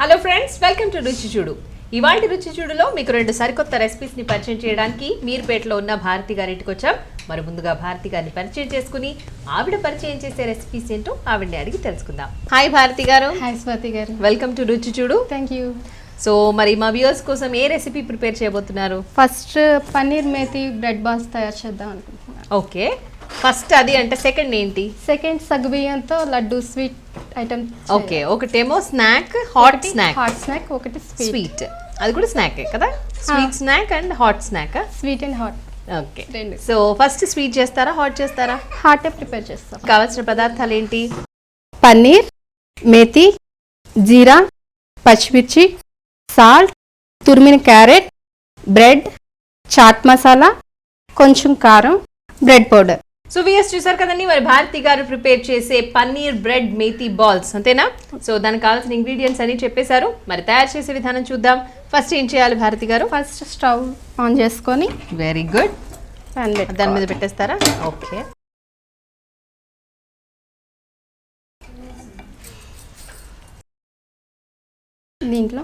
Hello friends, welcome to రుచి చూడు. ఇవాల్టి రుచి చూడులో మీకు 2 సరికొత్త రెసిపీస్ని పరిచయం చేయడానికి మీర్పేటలో ఉన్న భారతి గారింటికి వచ్చాం. మరి ముందుగా భారతి గారిని పరిచయం చేసుకుని ఆవిడ పరిచయం చేసే రెసిపీస్ ఏంటో ఆవిడని అడిగి తెలుసుకుందాం. హాయ్ భారతి గారు. హాయ్ స్వాతి గారు. వెల్కమ్ టు రుచి చూడు. Thank you. సో మరి మా వ్యూవర్స్ కోసం ఏ రెసిపీ ప్రిపేర్ చేయబోతున్నారు? First paneer methi bread balls తయారు చేద్దాం అనుకుంటున్నాను. ఓకే, ఫస్ట్ అది అంటే సెకండ్ ఏంటి? సెకండ్ సగ్గుబియ్యంతో లడ్డు స్వీట్ ఐటమ్. ఓకే, ఒకటేమో snack, hot snack. Hot snack, ఒకటి స్వీట్. అది కూడా స్నాక్ కదా? Sweet snack and hot snack. Sweet and hot. Okay, so first sweet చేస్తారా, హాట్ చేస్తారా? హాటే ప్రిపేర్ చేస్తాం. కావాల్సిన పదార్థాలు ఏంటి? పన్నీర్, మేతి, జీరా, పచ్చిమిర్చి, సాల్ట్, తురిమిన క్యారెట్, బ్రెడ్, చాట్ మసాలా, కొంచెం కారం, బ్రెడ్ పౌడర్. సో వ్యూయర్స్ చూసారు కదండి, మరి భారతి గారు ప్రిపేర్ చేసే పన్నీర్ బ్రెడ్ మేతి బాల్స్ అంతేనా? సో దానికి కావాల్సిన ఇంగ్రీడియంట్స్ అని చెప్పేశారు. మరి తయారు చేసే విధానం చూద్దాం. ఫస్ట్ ఏం చేయాలి భారతి గారు? ఫస్ట్ స్టవ్ ఆన్ చేసుకొని వెరీ గుడ్ దాని మీద పెట్టుకోవాలి. పెట్టేస్తారా? ఓకే, దీంట్లో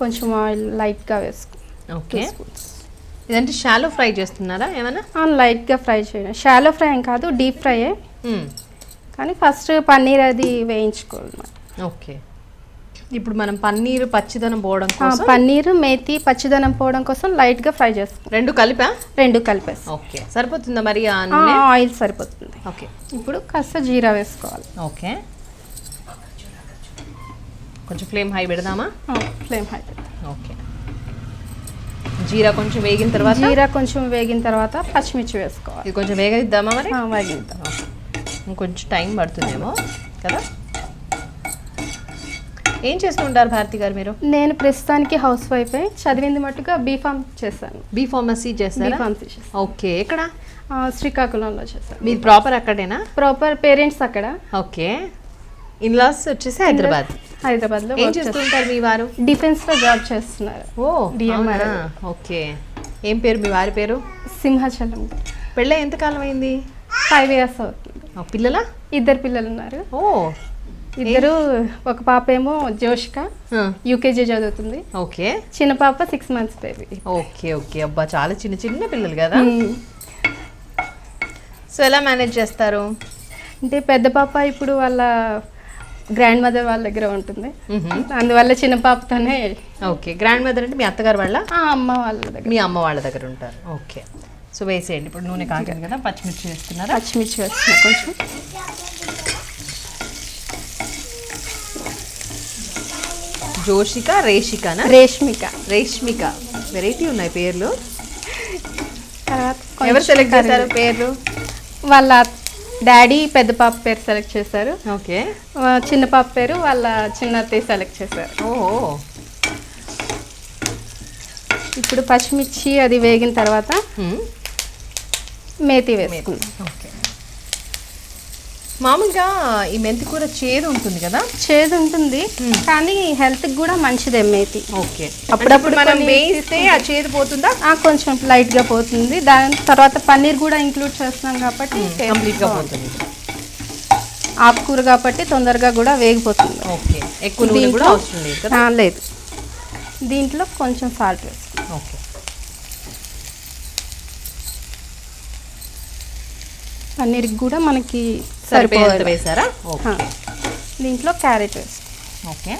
కొంచెం ఆయిల్ లైట్గా వేసుకో. ఓకే, ఇదంటే షాలో ఫ్రై చేస్తున్నారా ఏమన్నా? లైట్గా ఫ్రై చేయండి. షాలో ఫ్రై ఏం కాదు, డీప్ ఫ్రైయే. కానీ ఫస్ట్ పన్నీర్ అది వేయించుకోవాలి. ఓకే, ఇప్పుడు మనం పన్నీర్ పచ్చిదనం పోవడం కోసం పన్నీర్ మేతి పచ్చిదనం పోవడం కోసం లైట్గా ఫ్రై చేసుకో. రెండు కలిపా? రెండు కలిపేసి. ఓకే, సరిపోతుందా మరి? ఆయిల్ సరిపోతుంది. ఓకే, ఇప్పుడు కాస్త జీరా వేసుకోవాలి. ఓకే, కొంచెం ఫ్లేమ్ హై పెడదామా? Flame high. ఓకే, జీరా కొంచెం వేగిన తర్వాత పచ్చిమిర్చి వేసుకోవాలి. ఇది కొంచెం వేగనిద్దామా మరి? వేగిద్దాం. ఇంకొంచెం టైం పడుతుందేమో కదా. ఏం చేస్తుంటారు భారతి గారు మీరు? నేను ప్రస్తుతానికి హౌస్ వైఫ్. చదివింది మట్టుగా బీఫామ్ చేశాను. బీ ఫార్మసీ చేస్తారా? B.Pharmacy. ఓకే, ఎక్కడ? శ్రీకాకుళంలో చేశాను. మీరు ప్రాపర్ అక్కడేనా? ప్రాపర్ పేరెంట్స్ అక్కడ. ఓకే, ఇన్లాస్ వచ్చేసి హైదరాబాద్లో. ఏం చేస్తుంటారు మీ వారు? డిఫెన్స్లో జాబ్ చేస్తున్నారు. ఓ DMR. ఓకే, ఏం పేరు మీ వారి పేరు? సింహాచలం. పెళ్ళి ఎంతకాలం అయింది? 5 years అవుతుంది. పిల్లలా? 2 పిల్లలు ఉన్నారు. ఓ, ఇద్దరు. ఒక పాప ఏమో జోషిక, యూకేజీ చదువుతుంది. ఓకే, చిన్న పాప 6 months బేబీ. ఓకే ఓకే, అబ్బా చాలా చిన్న చిన్న పిల్లలు కదా. సో ఎలా మేనేజ్ చేస్తారు? అంటే పెద్ద పాప ఇప్పుడు వాళ్ళ గ్రాండ్ మదర్ వాళ్ళ దగ్గర ఉంటుంది. అందువల్ల చిన్న పాపతోనే. ఓకే, గ్రాండ్ మదర్ అంటే మీ అత్తగారు వాళ్ళ? అమ్మ వాళ్ళ దగ్గర. మీ అమ్మ వాళ్ళ దగ్గర ఉంటారు. ఓకే, సో వేసేయండి. ఇప్పుడు నూనె కాగింది కదా, పచ్చిమిర్చి వేస్తున్నారా? పచ్చిమిర్చి వేస్తున్నా కొంచెం. జోషిక, రేషికనా? రేష్మిక. వెరైటీ ఉన్నాయి పేర్లు. తర్వాత ఎవరు సెలెక్ట్ చేశారు పేర్లు? వాళ్ళ డాడీ పెద్ద పాప పేరు సెలెక్ట్ చేశారు. ఓకే, చిన్న పాప పేరు వాళ్ళ చిన్న అత్తయ్య సెలెక్ట్ చేశారు. ఓ, ఇప్పుడు పచ్చిమిర్చి అది వేగిన తర్వాత మేతి వేసుకుందాం. ఓకే, మామూలుగా ఈ మెంతి కూర చేదు ఉంటుంది కదా? చేదు ఉంటుంది, కానీ హెల్త్ కి కూడా మంచిదే మేతి. ఓకే, అప్పుడప్పుడు మనం వేయిస్తే ఆ చేదు పోతుందా? కొంచెం లైట్ గా పోతుంది. దాని తర్వాత పన్నీర్ కూడా ఇంక్లూడ్ చేస్తున్నాం కాబట్టి కంప్లీట్ గా పోతుంది. ఆకుకూర కాబట్టి తొందరగా కూడా వేగిపోతుంది. ఓకే, ఎక్కువ నూనె కూడా అవసరం లేదు కదా? లేదు. దీంట్లో కొంచెం సాల్ట్ వేస్తాం. ఓకే, పన్నీర్కి కూడా మనకి సరిపోయేంత వేసారా? ఓకే, దీంట్లో క్యారెట్ వేస్తాం. ఓకే,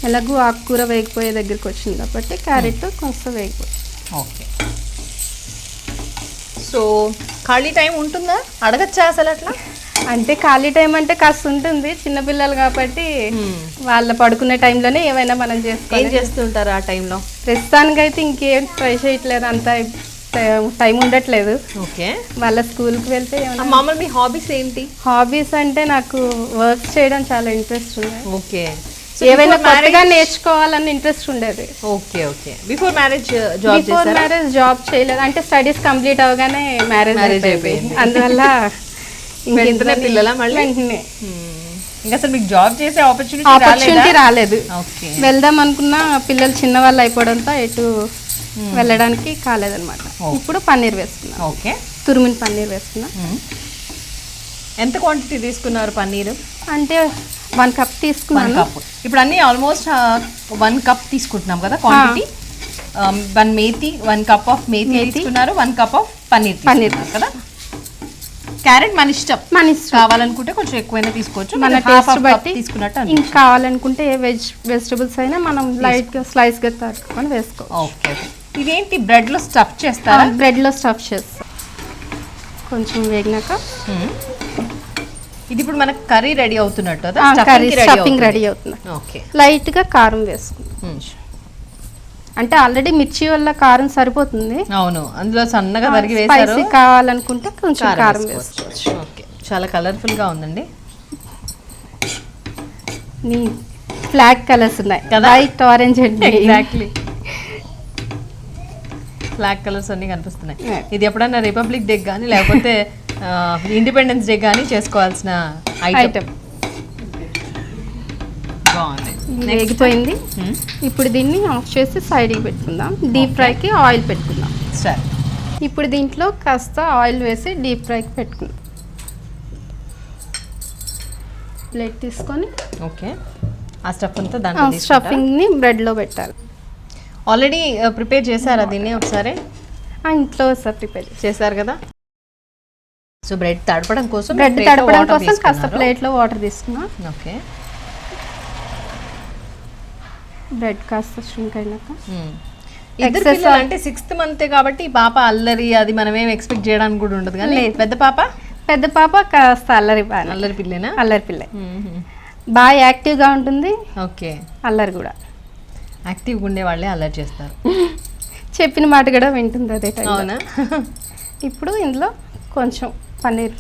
ఎలాగూ ఆకుకూర వేగిపోయే దగ్గరికి వచ్చింది కాబట్టి క్యారెట్ కొంచెం వేగిపోతుంది. ఓకే, సో ఖాళీ టైం ఉంటుందా? అడగచ్చా అసలు అట్లా? అంటే ఖాళీ టైం అంటే కాస్త ఉంటుంది. చిన్నపిల్లలు కాబట్టి వాళ్ళ పడుకునే టైంలోనే ఏమైనా మనం చేసుకోవాలి. ఏం చేస్తుంటారు ఆ టైంలో? ప్రస్తుతానికైతే ఇంకేం ట్రై చేయట్లేదు, అంత టైం ఉండట్లేదు. ఓకే, వాళ్ళ స్కూల్కి వెళ్తే ఏమైనా. మామూలు మీ హాబీస్ ఏంటి? హాబీస్ అంటే నాకు వర్క్ చేయడం చాలా ఇంట్రెస్ట్ ఉంది. ఓకే, ఏవైనా కొత్తగా నేర్చుకోవాలని ఇంట్రెస్ట్ ఉండేది. Okay okay, before marriage job చేశారా? బిఫోర్ మ్యారేజ్ జాబ్ చేయలేదు. అంటే స్టడీస్ కంప్లీట్ అవగానే మ్యారేజ్ అయిపోయింది. అందువల్ల వెంటనే పిల్లల మళ్ళీ వెంటనే ఇంకా అసలు మీకు జాబ్ చేసే ఆపర్చునిటీ రాలేదు. ఓకే, వెళ్దాం అనుకున్నా పిల్లలు చిన్నవాళ్ళు అయిపోవడంతో ఎటు వెళ్ళడానికి కాలేదన్నమాట. ఇప్పుడు పన్నీర్ వేసుకున్నా. ఓకే, తురిమిన పన్నీర్ వేసుకున్నా. ఎంత క్వాంటిటీ తీసుకున్నారు పన్నీరు? అంటే 1 cup తీసుకున్నాను. ఇప్పుడు అన్ని ఆల్మోస్ట్ 1 కప్ తీసుకుంటున్నాం కదా quantity. 1 methi, 1 cup of methi తీసుకున్నారు, 1 కప్ ఆఫ్ పన్నీర్ తీసుకున్నారు కదా. క్యారెట్ మన ఇష్టం, కావాలనుకుంటే కొంచెం ఎక్కువైనా తీసుకోవచ్చు, మన టేస్ట్ బట్టి తీసుకున్నట్టు. ఇంకా కావాలనుకుంటే ఏ వెజిటబుల్స్ అయినా మనం లైట్ గా స్లైస్ గా తట్టుకొని వేసుకో. ఓకే, ఇదేంటి బ్రెడ్ లో స్టఫ్ చేస్తారా? బ్రెడ్ లో స్టఫ్ చేస్తాం. కొంచెం వేగినాక ఇది ఇప్పుడు మనకు కర్రీ రెడీ అవుతున్నట్టు, కర్రీ స్టఫింగ్ రెడీ అవుతుంది. ఓకే, లైట్ గా కారం వేసుకుంటాం. అంటే ఆల్రెడీ మిర్చి వల్ల కారం సరిపోతుంది. అవును, అందులో సన్నగా తరిగి వేశారు. స్పైసీ కావాలనుకుంటే కొంచెం కారం వేసుకోవచ్చు. ఓకే, చాలా కలర్ఫుల్ గా ఉందండి. ఫ్లాగ్ కలర్స్ ఉన్నాయి కదా, white, orange and exactly flag colours అన్ని కనిపిస్తున్నాయి. ఇది ఎప్పుడన్నా రిపబ్లిక్ డే కానీ లేకపోతే ఇండిపెండెన్స్ డే కానీ చేసుకోవాల్సిన ఐటమ్. బాగుంది, వేగిపోయింది. ఇప్పుడు దీన్ని ఆఫ్ చేసి సైడ్కి పెట్టుకుందాం. డీప్ ఫ్రైకి ఆయిల్ పెట్టుకుందాం. సరే, ఇప్పుడు దీంట్లో కాస్త ఆయిల్ వేసి డీప్ ఫ్రైకి పెట్టుకుందాం. ప్లేట్ తీసుకొని ఓకే, ఆ స్టఫ్ అంతా దాంట్లో స్టఫింగ్ని బ్రెడ్లో పెట్టాలి. ఆల్రెడీ ప్రిపేర్ చేశారా దీన్ని ఒకసారి? ఇంట్లో సార్ ప్రిపేర్ చేశారు కదా. సో బ్రెడ్ తడపడం కోసం కాస్త ప్లేట్లో వాటర్ తీసుకున్నా. ఓకే, బ్రెడ్ కాస్త ష్రింక్ అయినాక అంటే 6th month కాబట్టి పాప అల్లరి అది మనం ఏం ఎక్స్పెక్ట్ చేయడానికి కూడా ఉండదు. కానీ పెద్ద పాప కాస్త అల్లరి పిల్లేనా? అల్లరి పిల్ల బాగా యాక్టివ్గా ఉంటుంది. ఓకే, అల్లరి కూడా యాక్టివ్గా ఉండే వాళ్ళే అల్లరి చేస్తారు. చెప్పిన మాట కూడా వింటుంది అదే టైం. అవునా? ఇప్పుడు ఇందులో కొంచెం పన్నీర్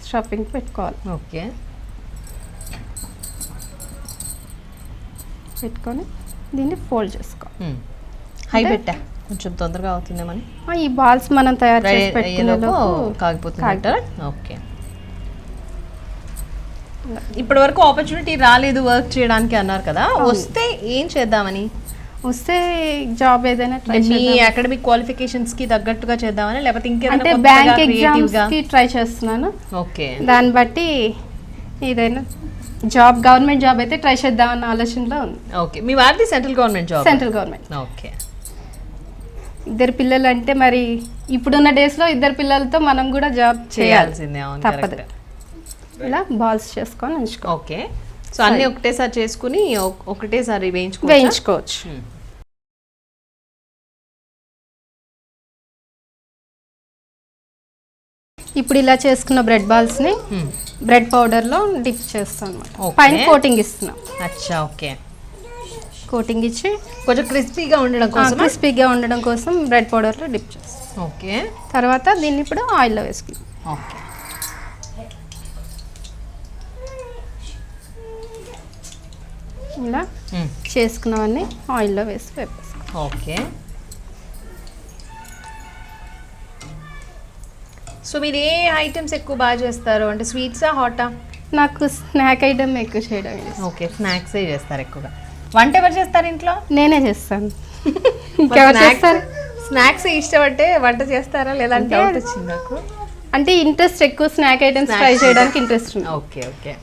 స్టఫింగ్ పెట్టుకోవాలి. ఓకే, పెట్టుకొని దీన్ని ఫోల్డ్ చేసుకో. హై పెట్టా, కొంచెం తొందరగా అవుతుందేమని. ఈ బాల్స్ మనం తయారు చేసి పెట్టుకునేలోపు కాగిపోతుంది. ఓకే, ఇప్పటి వరకు ఆపర్చునిటీ రాలేదు వర్క్ చేయడానికి అన్నారు కదా, వస్తే ఏం చేద్దామని? వస్తే జాబ్ ఏదైనా మీ అకాడమిక్ క్వాలిఫికేషన్స్ కి తగ్గట్టుగా చేద్దామని, లేకపోతే అంటే బ్యాంక్ ఎగ్జామ్స్ కి ట్రై చేస్తున్నాను. ఓకే, దాన్ని బట్టి ఏదైనా జాబ్, గవర్నమెంట్ జాబ్ అయితే ట్రై చేద్దామన్న ఆలోచనలో ఉంది. ఓకే, మీ వారిది central government job? Central government. Okay, 2 పిల్లలు అంటే మరి ఇప్పుడున్న డేస్ లో 2 పిల్లలతో మనం కూడా జాబ్ చేయాల్సిందే, తప్పదు. ఇలా బాల్స్ చేసుకొని ఉంచుకో. ఓకే, సో అన్ని ఒకటేసారి చేసుకుని ఒకటేసారి వేయించుకోవచ్చు. ఇప్పుడు ఇలా చేసుకున్న బ్రెడ్ బాల్స్ ని బ్రెడ్ పౌడర్ లో డిప్ చేస్తాం అన్నమాట. పైన కోటింగ్ ఇస్తున్నాం. అచ్చా, ఓకే, కోటింగ్ ఇచ్చి కొంచెం క్రిస్పీగా ఉండడం కోసం బ్రెడ్ పౌడర్ లో డిప్ చేస్తాం. ఓకే, తర్వాత దీన్ని ఇప్పుడు ఆయిల్లో వేసుకుందాం. ఓకే, ఇలా చేసుకున్నవన్నీ ఆయిల్లో వేసి వేపేసుకో. ఓకే, సో మీరు ఏ ఐటమ్స్ ఎక్కువ బాగా చేస్తారు? అంటే స్వీట్సా, హాటా? నాకు స్నాక్ ఐటమ్ ఎక్కువ చేయడం. ఓకే, స్నాక్సే చేస్తారు ఎక్కువగా. వంట ఎవరు చేస్తారు ఇంట్లో? నేనే చేస్తాను. ఇంకెవరు చేస్తారు? స్నాక్స్ ఇష్టపడితే వంట చేస్తారా లేదా డౌట్ వచ్చింది నాకు. అంటే ఇంట్రెస్ట్ ఎక్కువ, స్నాక్ ఐటమ్స్ ట్రై చేయడానికి ఇంట్రెస్ట్ ఉంది. ఓకే, ఓకే,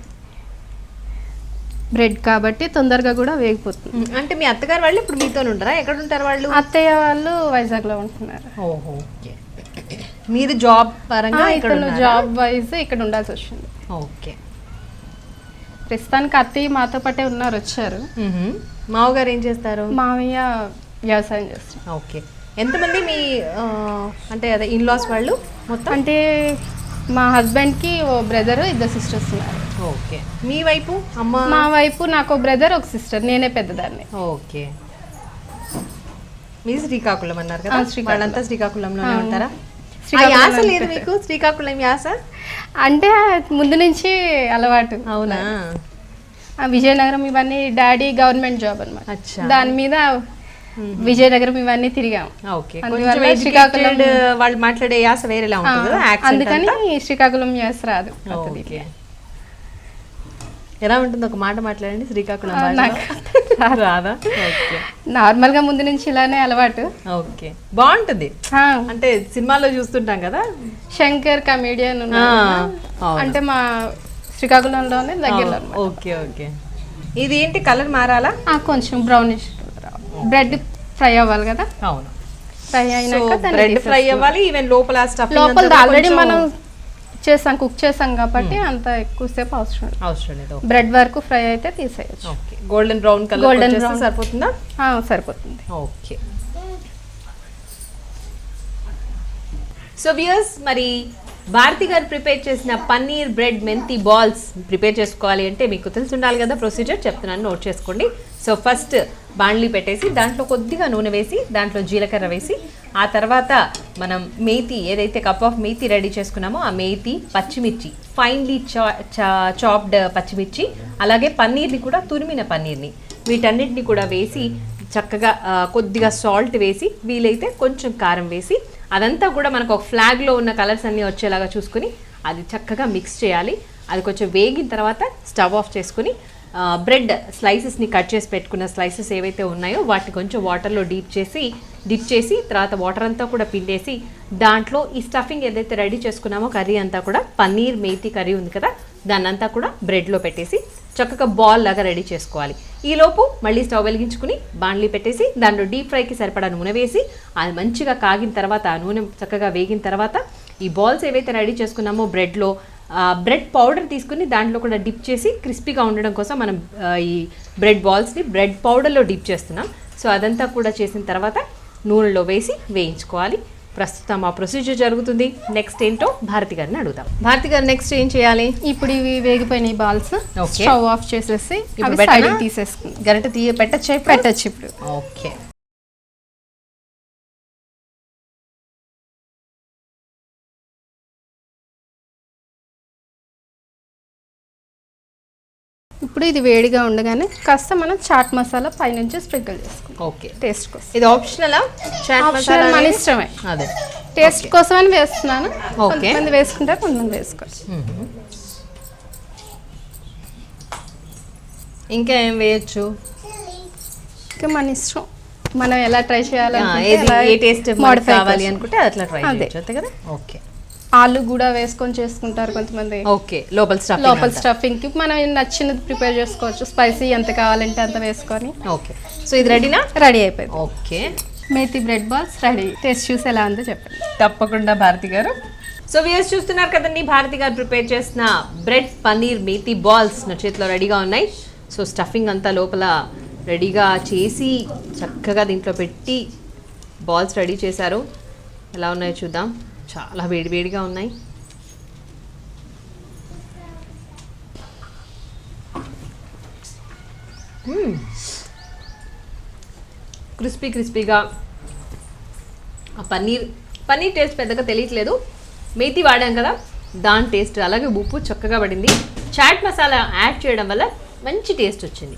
బ్రెడ్ కాబట్టి తొందరగా కూడా వేగిపోతుంది. అంటే మీ అత్తగారు వాళ్ళు ఇప్పుడు మీతో ఉంటారా? ఎక్కడ ఉంటారు వాళ్ళు? అత్తయ్య వాళ్ళు వైజాగ్లో ఉంటున్నారు. ఓహో, ఓకే, మీరు జాబ్ పరంగా ఇక్కడ జాబ్ వైజ్ ఇక్కడ ఉండాల్సి వచ్చింది. ఓకే, ప్రస్తుతానికి అత్తయ్య మాతో పాటే ఉన్నారు, వచ్చారు. మామగారు ఏం చేస్తారు? మామయ్య వ్యవసాయం చేస్తారు. ఓకే, ఎంతమంది మీ అంటే అదే ఇన్లాస్ వాళ్ళు మొత్తం? అంటే మా హస్బెండ్కి ఓ బ్రదర్, 2 సిస్టర్స్ ఉన్నారు. ఓకే, మీ వైపు అమ్మ? మా వైపు నాకు ఒక బ్రదర్, ఒక సిస్టర్, నేనే పెద్దదాన్ని. ఓకే, మీ శ్రీకాకుళం అన్నారు కదా, వాళ్ళంతా శ్రీకాకుళంలోనే ఉంటారా? యాస లేదు మీకు శ్రీకాకుళం యాస? అంటే ముందు నుంచి అలవాటు. అవునా? విజయనగరం ఇవన్నీ డాడీ గవర్నమెంట్ జాబ్ అనమాట, దాని మీద విజయనగరం ఇవన్నీ తిరిగాం. శ్రీకాకుళం వాళ్ళు మాట్లాడే యాస వేరేలా ఉంటుంది, అందుకని శ్రీకాకుళం యాస రాదు. ఎలా ఉంటుంది? ఒక మాట మాట్లాడండి శ్రీకాకుళం. రాదా? నార్మల్ గా ముందు నుంచి ఇలానే అలవాటు. ఓకే, బాగుంటుంది. అంటే సినిమాలో చూస్తుంటాం కదా, శంకర్ కమేడియన్ అంటే మా శ్రీకాకుళంలోనే దగ్గరలో. ఓకే, ఓకే, ఇది ఏంటి కలర్ మారాలా? కొంచెం బ్రౌనిష్ బ్రెడ్ ఫ్రై అవ్వాలి కదా, అవును. ఫ్రై అయినాక బ్రెడ్ ఫ్రై అవ్వాలి. ఈవెన్ లోపల స్టఫింగ్ లోపల ఆల్రెడీ మనం కుక్ చేసాం కాబట్టి అంత ఎక్కువసేపు అవసరం లేదు. బ్రెడ్ వరకు ఫ్రై అయితే తీసేయచ్చు. ఓకే, గోల్డెన్ బ్రౌన్ కలర్ వచ్చేస్తే సరిపోతుందా? సరిపోతుంది. ఓకే. సో వ్యూయర్స్, మరి భారతి గారు ప్రిపేర్ చేసిన పన్నీర్ బ్రెడ్ మెంతి బాల్స్ ప్రిపేర్ చేసుకోవాలి అంటే మీకు తెలిసి ఉండాలి కదా ప్రొసీజర్, చెప్తున్నాను, నోట్ చేసుకోండి. సో ఫస్ట్ బాండ్లీ పెట్టేసి దాంట్లో కొద్దిగా నూనె వేసి దాంట్లో జీలకర్ర వేసి ఆ తర్వాత మనం మేతి ఏదైతే కప్ ఆఫ్ మేతి రెడీ చేసుకున్నామో ఆ మేతి, పచ్చిమిర్చి, ఫైన్లీ చాప్డ్ పచ్చిమిర్చి, అలాగే పన్నీర్ని కూడా తురిమిన పన్నీర్ని, వీటన్నిటిని కూడా వేసి చక్కగా కొద్దిగా సాల్ట్ వేసి వీలైతే కొంచెం కారం వేసి అదంతా కూడా మనకు ఒక ఫ్లాగ్లో ఉన్న కలర్స్ అన్నీ వచ్చేలాగా చూసుకుని అది చక్కగా మిక్స్ చేయాలి. అది కొంచెం వేగిన తర్వాత స్టవ్ ఆఫ్ చేసుకుని బ్రెడ్ స్లైసెస్ని కట్ చేసి పెట్టుకున్న స్లైసెస్ ఏవైతే ఉన్నాయో వాటిని కొంచెం వాటర్లో డిప్ చేసి తర్వాత వాటర్ అంతా కూడా పిండేసి దాంట్లో ఈ స్టఫింగ్ ఏదైతే రెడీ చేసుకున్నామో కర్రీ అంతా కూడా పన్నీర్ మేతి కర్రీ ఉంది కదా దాన్ని అంతా కూడా బ్రెడ్లో పెట్టేసి చక్కగా బాల్ లాగా రెడీ చేసుకోవాలి. ఈలోపు మళ్ళీ స్టవ్ వెలిగించుకుని బాండ్లీ పెట్టేసి దాంట్లో డీప్ ఫ్రైకి సరిపడా నూనె వేసి అది మంచిగా కాగిన తర్వాత ఆ నూనె చక్కగా వేగిన తర్వాత ఈ బాల్స్ ఏవైతే రెడీ చేసుకున్నామో బ్రెడ్లో బ్రెడ్ పౌడర్ తీసుకుని దాంట్లో కూడా డిప్ చేసి క్రిస్పీగా ఉండడం కోసం మనం ఈ బ్రెడ్ బాల్స్ని బ్రెడ్ పౌడర్లో డిప్ చేస్తున్నాం. సో అదంతా కూడా చేసిన తర్వాత నూనెలో వేసి వేయించుకోవాలి. ప్రస్తుతం ఆ ప్రొసీజర్ జరుగుతుంది. నెక్స్ట్ ఏంటో భారతి గారిని అడుగుతాం. భారతి గారు నెక్స్ట్ ఏం చేయాలి? ఇప్పుడు ఇవి వేగిపోయినాయి బాల్స్, స్టవ్ ఆఫ్ చేసేసి తీసేసుకుని గరిట పెట్టచ్చు ఇప్పుడు. ఓకే. ఇప్పుడు ఇది వేడిగా ఉండగానే కాస్త మనం చాట్ మసాలా పైనుంచి స్ప్రింకిల్ చేసుకుంటాం. ఓకే, టేస్ట్ కోసం. ఇది ఆప్షనలా? చాట్ మసాలా మన ఇష్టమే, అదే టేస్ట్ కోసం అని వేస్తున్నాను. కొంతమంది వేసుకుంటారు, కొంతమంది వేసుకోవచ్చు. ఇంకా ఏం వేయచ్చు? ఇంకా మన ఇష్టం, మనం ఎలా ట్రై చేయాలి, ఏ టేస్ట్ కావాలి అనుకుంటే అట్లా ట్రై చేయొచ్చు, అంతే కదా. ఓకే. ఆలు కూడా వేసుకొని చేసుకుంటారు కొంతమంది. ఓకే, లోపల స్టఫింగ్ కి మనం నచ్చినది ప్రిపేర్ చేసుకోవచ్చు. స్పైసీ ఎంత కావాలంటే అంత వేసుకొని. ఓకే, సో ఇది రెడీనా? రెడీ అయిపోయింది. Okay, methi bread balls ready. Taste చూసి ఎలా ఉందో చెప్పండి. తప్పకుండా భారతి గారు. సో వ్యూయర్స్ చూస్తున్నారు కదండి, భారతి గారు ప్రిపేర్ చేసిన బ్రెడ్ పన్నీర్ మేతి బాల్స్ నా చేతిలో రెడీగా ఉన్నాయి. సో స్టఫింగ్ అంతా లోపల రెడీగా చేసి చక్కగా దీంట్లో పెట్టి బాల్స్ రెడీ చేశారు. ఎలా ఉన్నాయో చూద్దాం. చాలా వేడివేడిగా ఉన్నాయి. క్రిస్పీగా ఆ పన్నీర్ టేస్ట్ పెద్దగా తెలియట్లేదు. మేతి వాడాం కదా దాని టేస్ట్, అలాగే ఉప్పు చక్కగా పడింది. చాట్ మసాలా యాడ్ చేయడం వల్ల మంచి టేస్ట్ వచ్చింది.